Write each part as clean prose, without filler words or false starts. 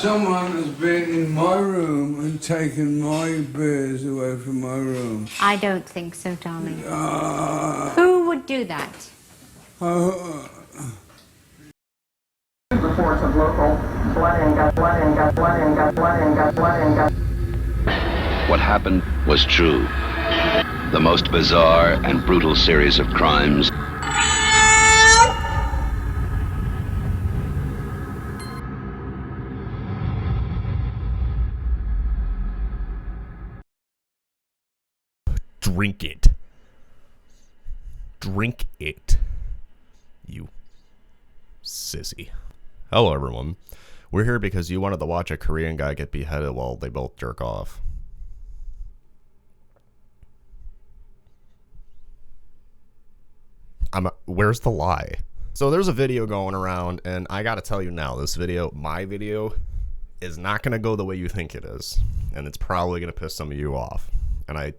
Someone has been in my room and taken my beers away from my room. I don't think so, darling. Who would do that? Reports of local blood and guts. What happened was true. The most bizarre and brutal series of crimes Drink it. Drink it. You sissy. Hello, everyone. We're here because you wanted to watch a Korean guy get beheaded while they both jerk off. Where's the lie? So there's a video going around, and I gotta tell you now, this video, my video, is not gonna go the way you think it is. And it's probably gonna piss some of you off. And I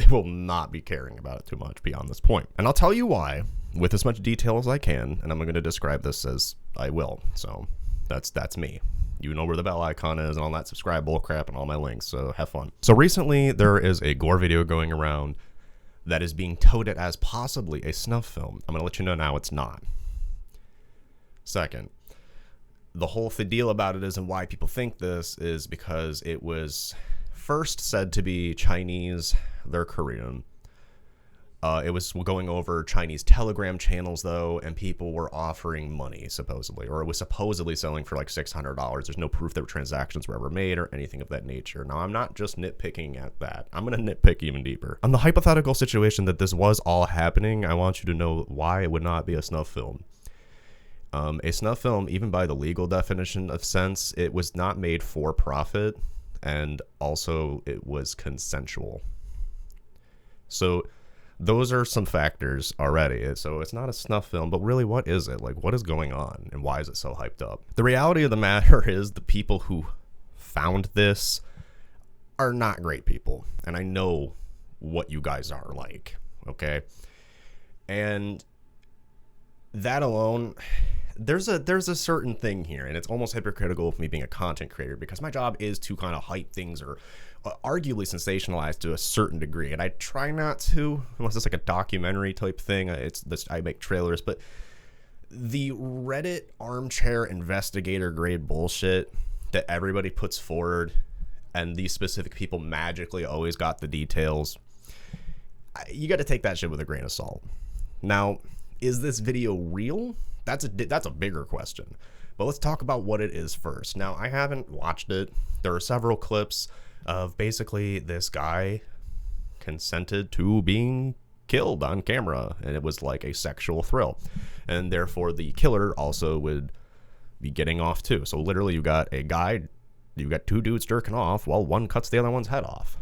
will not be caring about it too much beyond this point. And I'll tell you why, with as much detail as I can, and I'm going to describe this as I will. So that's me. You know where the bell icon is and all that subscribe bullcrap and all my links, so have fun. So recently there is a gore video going around that is being touted as possibly a snuff film. I'm going to let you know now it's not. Second, the whole deal about it is, and why people think this is because it was first said to be Chinese. They're Korean. It was going over Chinese Telegram channels, though, and people were offering money, supposedly, or it was supposedly selling for like $600. There's no proof that transactions were ever made or anything of that nature. Now, I'm not just nitpicking at that. I'm going to nitpick even deeper. On the hypothetical situation that this was all happening, I want you to know why it would not be a snuff film. A snuff film, even by the legal definition of sense, it was not made for profit, and also it was consensual. So those are some factors already. So it's not a snuff film, but really, what is it? Like, what is going on and why is it so hyped up? The reality of the matter is the people who found this are not great people. And I know what you guys are like, okay? And that alone, there's a certain thing here, and it's almost hypocritical of me being a content creator, because my job is to kind of hype things or arguably sensationalize to a certain degree, and I try not to, unless it's like a documentary type thing. I make trailers, but the Reddit armchair investigator grade bullshit that everybody puts forward, and these specific people magically always got the details, you got to take that shit with a grain of salt. Now, is this video real? That's a bigger question, but let's talk about what it is first. Now, I haven't watched it. There are several clips of basically this guy consented to being killed on camera, and it was like a sexual thrill, and therefore the killer also would be getting off too. So literally, you got two dudes jerking off while one cuts the other one's head off.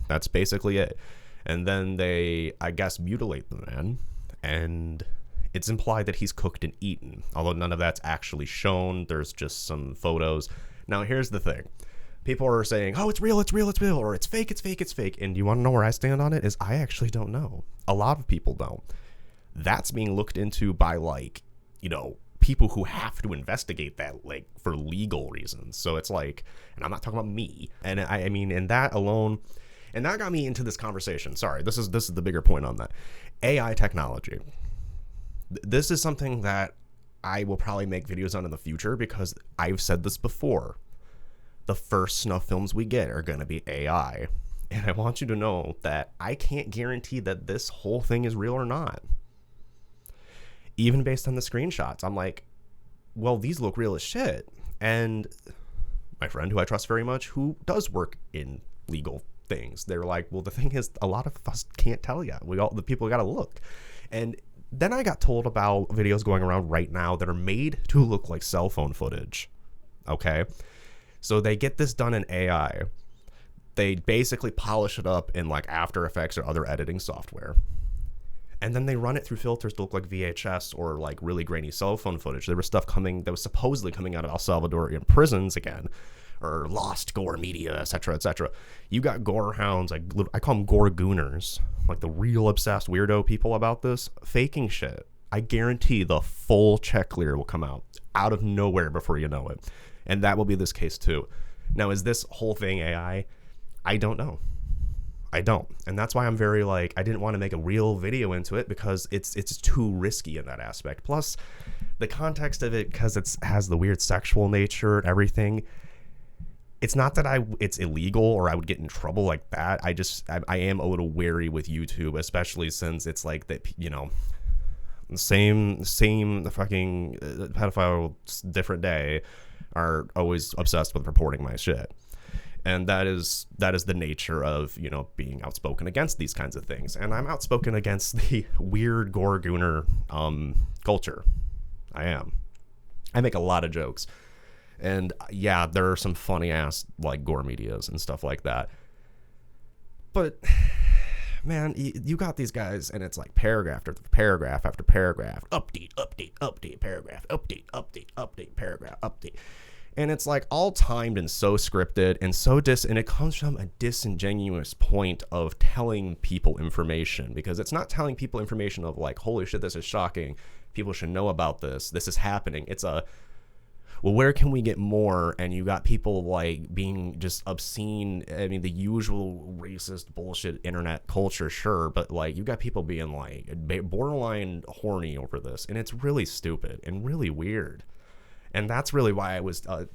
That's basically it. And then they, I guess, mutilate the man, and it's implied that he's cooked and eaten, although none of that's actually shown. There's just some photos. Now, here's the thing. People are saying, oh, it's real, it's real, it's real, or it's fake, it's fake, it's fake. And you want to know where I stand on it? Is I actually don't know. A lot of people don't. That's being looked into by, like, you know, people who have to investigate that, like, for legal reasons. So it's like, and I'm not talking about me. And I mean, and that alone, and that got me into this conversation. Sorry, this is the bigger point on that. AI technology. This is something that I will probably make videos on in the future, because I've said this before. The first snuff films we get are going to be AI. And I want you to know that I can't guarantee that this whole thing is real or not. Even based on the screenshots, I'm like, well, these look real as shit. And my friend, who I trust very much, who does work in legal things, they're like, well, the thing is, a lot of us can't tell yet. The people got to look. And then I got told about videos going around right now that are made to look like cell phone footage. Okay? So they get this done in AI. They basically polish it up in like After Effects or other editing software. And then they run it through filters to look like VHS or like really grainy cell phone footage. There was stuff that was supposedly coming out of El Salvadorian prisons again, or lost gore media, etc., etc. You got gore hounds, like I call them gore gooners, like the real obsessed weirdo people about this, faking shit. I guarantee the full check clear will come out of nowhere before you know it. And that will be this case too. Now, is this whole thing AI? I don't know. I don't. And that's why I'm very like, I didn't want to make a real video into it because it's too risky in that aspect. Plus, the context of it, because it has the weird sexual nature and everything, it's not that it's illegal or I would get in trouble like that. I am a little wary with YouTube, especially since it's like that, you know, same fucking pedophile, different day, are always obsessed with reporting my shit. And that is the nature of, you know, being outspoken against these kinds of things. And I'm outspoken against the weird gore gooner culture. I am. I make a lot of jokes. And yeah, there are some funny ass like gore medias and stuff like that. But man, you got these guys and it's like paragraph after paragraph after paragraph. Update, paragraph, update, paragraph, update. And it's like all timed and so scripted and so and it comes from a disingenuous point of telling people information, because it's not telling people information of like, holy shit, this is shocking. People should know about this. This is happening. It's well, where can we get more? And you got people like being just obscene. I mean, the usual racist bullshit internet culture, sure. But like you got people being like borderline horny over this. And it's really stupid and really weird. And that's really why I was not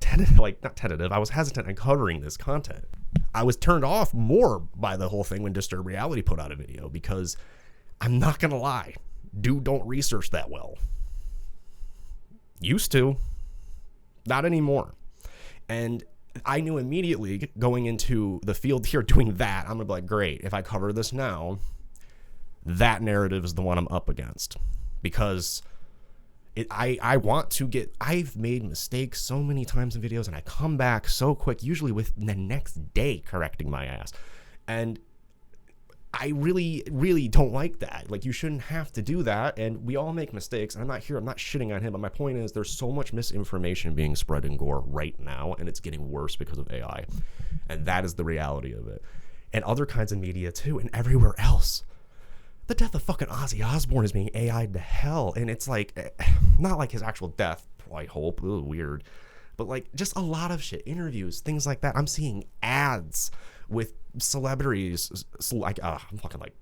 tentative. I was hesitant on covering this content. I was turned off more by the whole thing when Disturbed Reality put out a video, because I'm not going to lie, dude don't research that well. Used to. Not anymore. And I knew immediately going into the field here doing that, I'm going to be like, great, if I cover this now, that narrative is the one I'm up against. Because I want to I've made mistakes so many times in videos and I come back so quick, usually with the next day correcting my ass. And I really, really don't like that. Like, you shouldn't have to do that. And we all make mistakes. I'm not shitting on him, but my point is there's so much misinformation being spread in gore right now, and it's getting worse because of AI. And that is the reality of it. And other kinds of media too, and everywhere else. The death of fucking Ozzy Osbourne is being AI'd to hell. And it's like, not like his actual death, I hope, weird. But like just a lot of shit, interviews, things like that. I'm seeing ads with celebrities, like, I'm fucking like,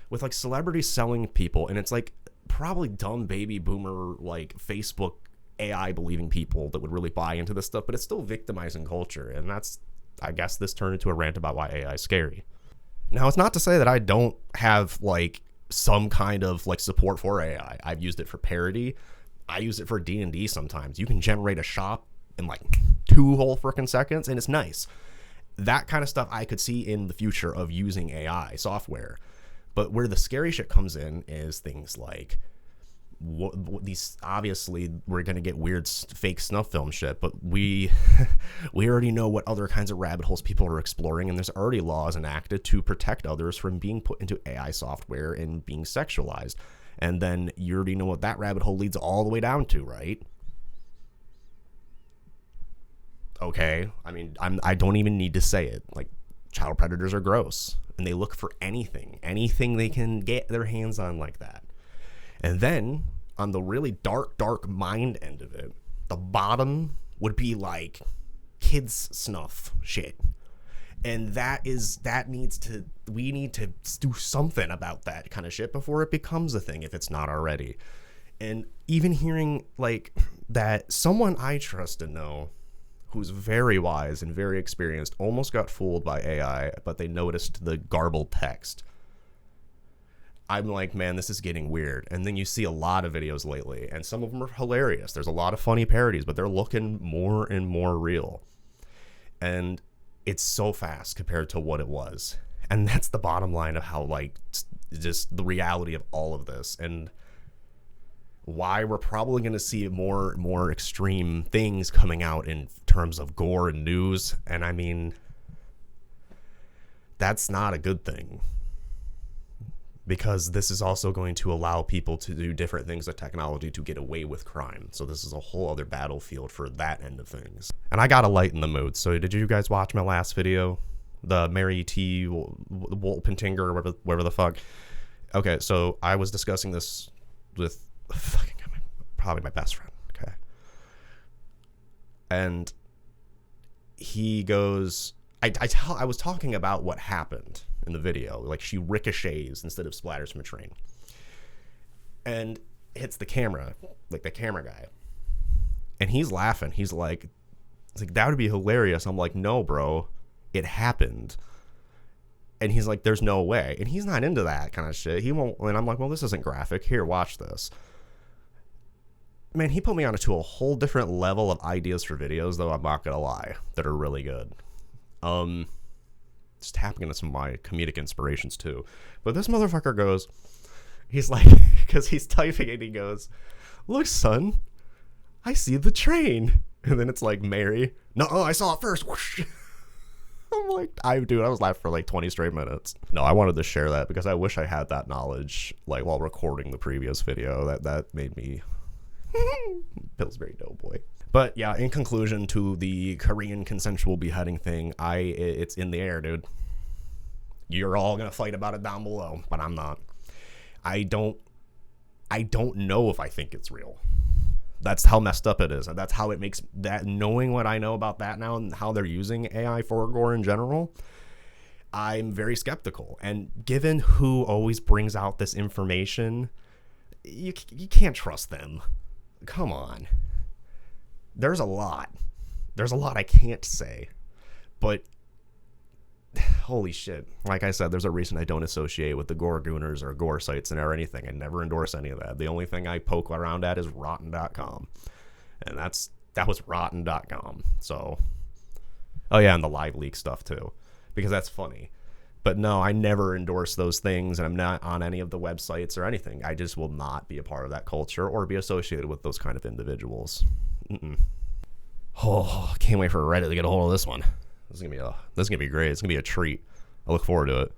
with like celebrities selling people. And it's like probably dumb baby boomer, like Facebook AI believing people that would really buy into this stuff. But it's still victimizing culture. And that's, I guess this turned into a rant about why AI is scary. Now, it's not to say that I don't have like some kind of like support for AI. I've used it for parody. I use it for D&D sometimes. You can generate a shop in like 2 whole freaking seconds, and it's nice. That kind of stuff I could see in the future of using AI software. But where the scary shit comes in is things like these, obviously we're going to get weird fake snuff film shit, but we already know what other kinds of rabbit holes people are exploring, and there's already laws enacted to protect others from being put into AI software and being sexualized. And then you already know what that rabbit hole leads all the way down to, right? Okay, I mean, I don't even need to say it. Like, child predators are gross, and they look for anything they can get their hands on like that. And then, on the really dark mind end of it, the bottom would be like kids snuff shit. And we need to do something about that kind of shit before it becomes a thing, if it's not already. And even hearing like that someone I trust and know, who's very wise and very experienced, almost got fooled by AI, but they noticed the garbled text. I'm like, man, this is getting weird. And then you see a lot of videos lately, and some of them are hilarious. There's a lot of funny parodies, but they're looking more and more real. And it's so fast compared to what it was. And that's the bottom line of how, like, just the reality of all of this. And why we're probably going to see more extreme things coming out in terms of gore and news. And I mean, that's not a good thing, because this is also going to allow people to do different things with technology to get away with crime. So this is a whole other battlefield for that end of things. And I gotta lighten the mood. So did you guys watch my last video? The Mary T. Wolpentinger, or whatever the fuck. Okay, so I was discussing this with probably my best friend, okay? And he goes, I was talking about what happened in the video. Like, she ricochets instead of splatters from a train. And hits the camera, like the camera guy. And he's laughing. He's like, that would be hilarious. I'm like, no, bro, it happened. And he's like, there's no way. And he's not into that kind of shit. He won't. And I'm like, well, this isn't graphic. Here, watch this. Man, he put me on to a whole different level of ideas for videos, though, I'm not gonna lie, that are really good. Just tapping into some of my comedic inspirations too. But this motherfucker goes, he's like, because he's typing and he goes, look, son, I see the train. And then it's like, Mary, no, I saw it first. Whoosh. I'm like, I was laughing for like 20 straight minutes. No, I wanted to share that because I wish I had that knowledge, like, while recording the previous video. That made me Pillsbury Doughboy. But yeah, in conclusion to the Korean consensual beheading thing, it's in the air, dude. You're all gonna fight about it down below, but I'm not. I don't know if I think it's real. That's how messed up it is, and that's how it makes that, knowing what I know about that now and how they're using AI for gore in general, I'm very skeptical. And given who always brings out this information, you can't trust them. Come on. There's a lot I can't say, but holy shit. Like I said, there's a reason I don't associate with the gore gooners or gore sites and or anything. I never endorse any of that. The only thing I poke around at is rotten.com. And that was rotten.com. So, oh yeah, and the live leak stuff too, because that's funny. But no, I never endorse those things, and I'm not on any of the websites or anything. I just will not be a part of that culture or be associated with those kind of individuals. Oh, can't wait for Reddit to get a hold of this one. This is gonna be great. It's gonna be a treat. I look forward to it.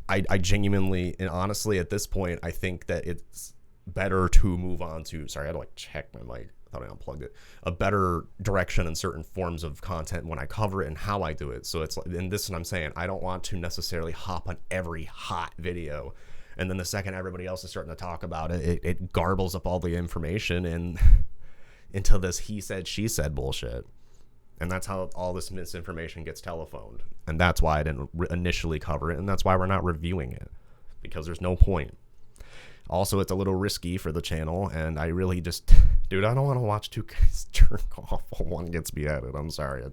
I genuinely and honestly at this point I think that it's better to move on to, sorry, I had to like check my mic. I thought I unplugged it. A better direction in certain forms of content when I cover it and how I do it. So it's like, and this is what I'm saying, I don't want to necessarily hop on every hot video, and then the second everybody else is starting to talk about it, it garbles up all the information and into this he said she said bullshit. And that's how all this misinformation gets telephoned. And that's why I didn't initially cover it. And that's why we're not reviewing it. Because there's no point. Also, it's a little risky for the channel. And I really just... Dude, I don't want to watch two guys jerk off while one gets beheaded. I'm sorry.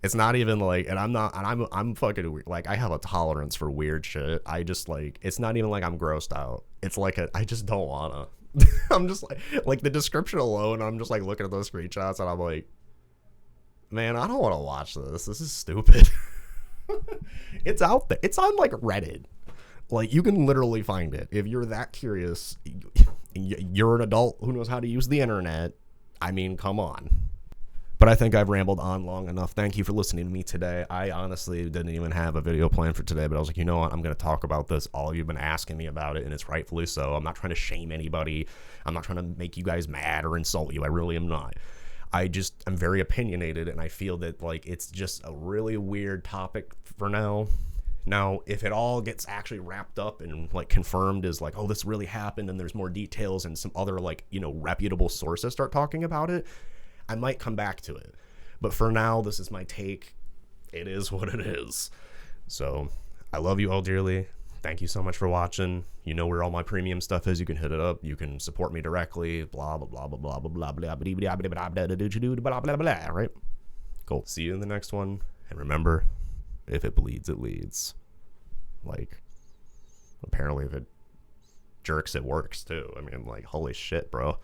It's not even like... And I'm fucking weird. Like, I have a tolerance for weird shit. I just like... It's not even like I'm grossed out. It's like I just don't want to. I'm just like... the description alone, I'm just like looking at those screenshots and I'm like... Man, I don't want to watch this. This is stupid. It's out there. It's on like Reddit. Like, you can literally find it. If you're that curious, you're an adult who knows how to use the internet. I mean, come on. But I think I've rambled on long enough. Thank you for listening to me today. I honestly didn't even have a video planned for today, but I was like, you know what? I'm going to talk about this. All of you have been asking me about it, and it's rightfully so. I'm not trying to shame anybody. I'm not trying to make you guys mad or insult you. I really am not. I'm very opinionated, and I feel that like it's just a really weird topic for now. Now, if it all gets actually wrapped up and like confirmed as like, oh, this really happened, and there's more details and some other like, you know, reputable sources start talking about it, I might come back to it. But for now, this is my take. It is what it is. So I love you all dearly. Thank you so much for watching. You know where all my premium stuff is. You can hit it up. You can support me directly. Blah blah blah blah blah blah blah blah blah blah blah blah. Right? Cool. See you in the next one. And remember, if it bleeds, it leads. Like, apparently, if it jerks, it works too. I mean, like, holy shit, bro.